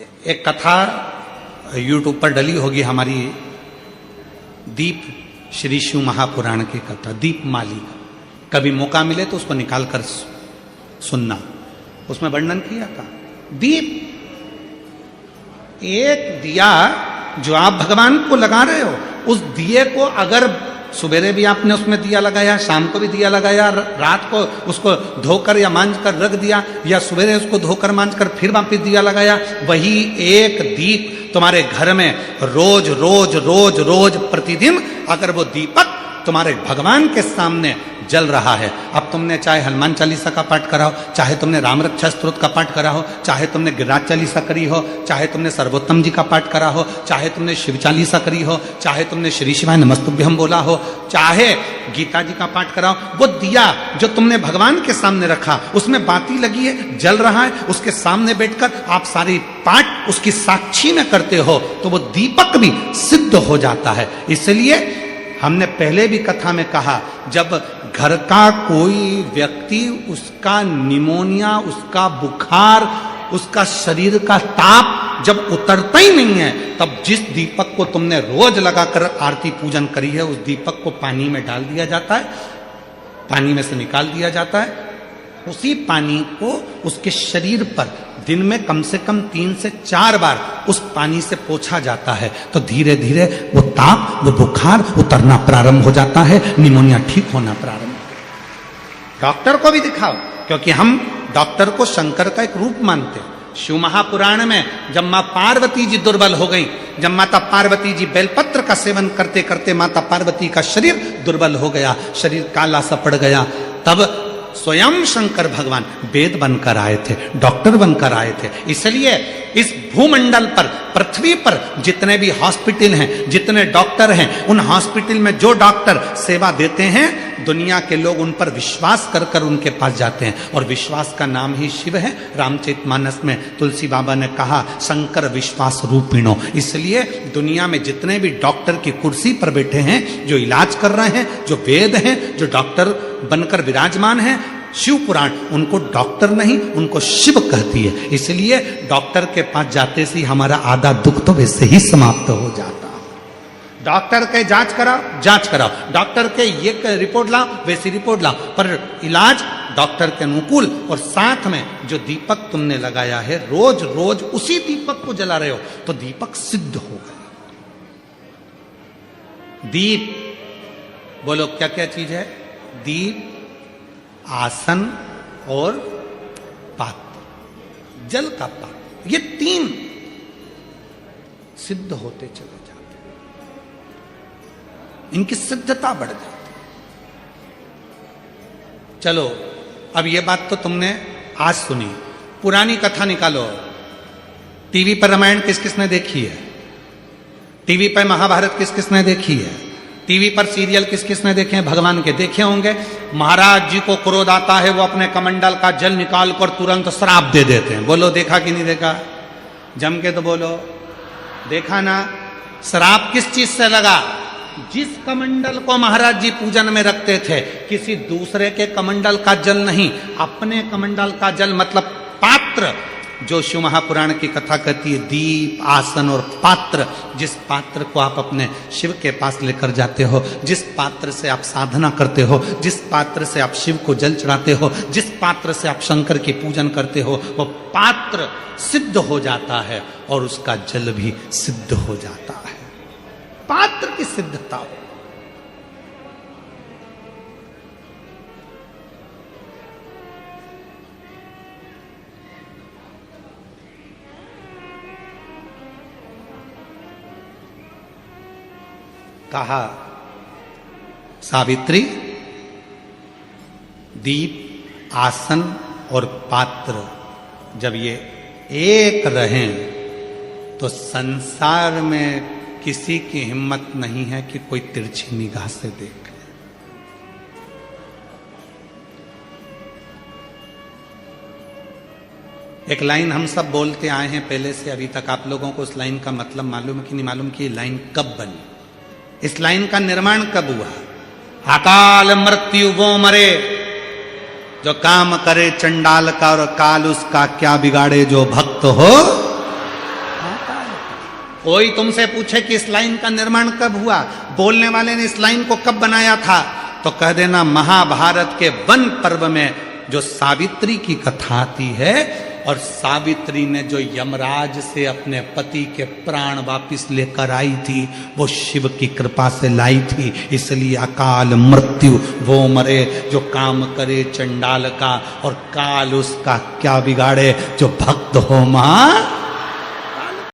एक कथा यूट्यूब पर डली होगी हमारी, दीप श्री शिव महापुराण की कथा, दीप माली। कभी मौका मिले तो उसको निकाल कर सुनना। उसमें वर्णन किया था दीप एक दिया जो आप भगवान को लगा रहे हो, उस दिए को अगर सुबेरे भी आपने उसमें दिया लगाया, शाम को भी दिया लगाया, रात को उसको धोकर या मांझ कर रख दिया, या सुबेरे उसको धोकर मांझ कर फिर वापिस दिया लगाया, वही एक दीप तुम्हारे घर में रोज रोज रोज रोज प्रतिदिन अगर वो दीपक तुम्हारे भगवान के सामने जल रहा है। अब तुमने चाहे हनुमान चालीसा का पाठ करा हो, चाहे तुमने राम रक्षा स्तोत्र का पाठ करा हो, चाहे तुमने गिरिराज चालीसा करी हो, चाहे तुमने सर्वोत्तम जी का पाठ करा हो, चाहे तुमने शिव चालीसा करी हो, चाहे तुमने श्री शिवाय नमस्तुभ्यम बोला हो, चाहे गीता जी का पाठ करा हो, वो दिया जो तुमने भगवान के सामने रखा, उसमें बाती लगी है, जल रहा है, उसके सामने बैठकर आप सारी पाठ उसकी साक्षी में करते हो, तो वो दीपक भी सिद्ध हो जाता है। इसलिए हमने पहले भी कथा में कहा, जब घर का कोई व्यक्ति, उसका निमोनिया, उसका बुखार, उसका शरीर का ताप जब उतरता ही नहीं है, तब जिस दीपक को तुमने रोज लगाकर आरती पूजन करी है, उस दीपक को पानी में डाल दिया जाता है, पानी में से निकाल दिया जाता है। उसी पानी को उसके शरीर पर दिन में कम से कम 3 से 4 बार उस पानी से पोंछा जाता है, तो धीरे धीरे वो ताप, वो बुखार उतरना प्रारंभ हो जाता है, निमोनिया ठीक होना प्रारंभ। डॉक्टर को भी दिखाओ, क्योंकि हम डॉक्टर को शंकर का एक रूप मानते हैं। शिव महापुराण में जब मां पार्वती जी दुर्बल हो गई, जब माता पार्वती जी बेलपत्र का सेवन करते करते माता पार्वती का शरीर दुर्बल हो गया, शरीर काला सा पड़ गया, तब स्वयं शंकर भगवान वेद बनकर आए थे, डॉक्टर बनकर आए थे। इसलिए इस भूमंडल पर, पृथ्वी पर जितने भी हॉस्पिटल हैं, जितने डॉक्टर हैं, उन हॉस्पिटल में जो डॉक्टर सेवा देते हैं, दुनिया के लोग उन पर विश्वास कर कर उनके पास जाते हैं, और विश्वास का नाम ही शिव है। रामचरितमानस में तुलसी बाबा ने कहा, शंकर विश्वास रूपिणो। इसलिए दुनिया में जितने भी डॉक्टर की कुर्सी पर बैठे हैं, जो इलाज कर रहे हैं, जो वेद हैं, जो डॉक्टर बनकर विराजमान हैं, शिव पुराण उनको डॉक्टर नहीं, उनको शिव कहती है। इसलिए डॉक्टर के पास जाते से हमारा आधा दुख तो वैसे ही समाप्त हो जाता। डॉक्टर के जांच कराओ, डॉक्टर के ये रिपोर्ट लाओ, वैसी रिपोर्ट लाओ, पर इलाज डॉक्टर के अनुकूल। और साथ में जो दीपक तुमने लगाया है, रोज रोज उसी दीपक को जला रहे हो, तो दीपक सिद्ध हो गया। दीप बोलो क्या क्या चीज है? दीप, आसन और पात्र, जल का पात्र, ये 3 सिद्ध होते चले जाते, इनकी सिद्धता बढ़ जाती। चलो, अब ये बात तो तुमने आज सुनी, पुरानी कथा निकालो। टीवी पर रामायण किस किसने देखी है? टीवी पर महाभारत किस किसने देखी है? टीवी पर सीरियल किस किसने देखे हैं? भगवान के देखे होंगे। महाराज जी को क्रोध आता है, वो अपने कमंडल का जल निकाल कर तुरंत श्राप दे देते हैं। बोलो देखा कि नहीं देखा? जम के तो बोलो, देखा ना? श्राप किस चीज से लगा? जिस कमंडल को महाराज जी पूजन में रखते थे, किसी दूसरे के कमंडल का जल नहीं, अपने कमंडल का जल, मतलब पात्र, जो शिव महापुराण की कथा कहती है, दीप, आसन और पात्र। जिस पात्र को आप अपने शिव के पास लेकर जाते हो, जिस पात्र से आप साधना करते हो, जिस पात्र से आप शिव को जल चढ़ाते हो, जिस पात्र से आप शंकर की पूजन करते हो, वो पात्र सिद्ध हो जाता है और उसका जल भी सिद्ध हो जाता है। पात्र की सिद्धता हो। कहा, सावित्री, दीप, आसन और पात्र जब ये एक रहें, तो संसार में किसी की हिम्मत नहीं है कि कोई तिरछी निगाह से देखे। एक लाइन हम सब बोलते आए हैं पहले से अभी तक। आप लोगों को उस लाइन का मतलब मालूम है कि नहीं मालूम कि ये लाइन कब बनी, इस लाइन का निर्माण कब हुआ? अकाल मृत्यु वो मरे, जो काम करे चंडाल का और काल उसका क्या बिगाड़े, जो भक्त हो कोई तुमसे पूछे कि इस लाइन का निर्माण कब हुआ, बोलने वाले ने इस लाइन को कब बनाया था, तो कह देना महाभारत के वन पर्व में जो सावित्री की कथा आती है, और सावित्री ने जो यमराज से अपने पति के प्राण वापिस लेकर आई थी, वो शिव की कृपा से लाई थी। इसलिए अकाल मृत्यु वो मरे जो काम करे चंडाल का, और काल उसका क्या बिगाड़े जो भक्त हो मां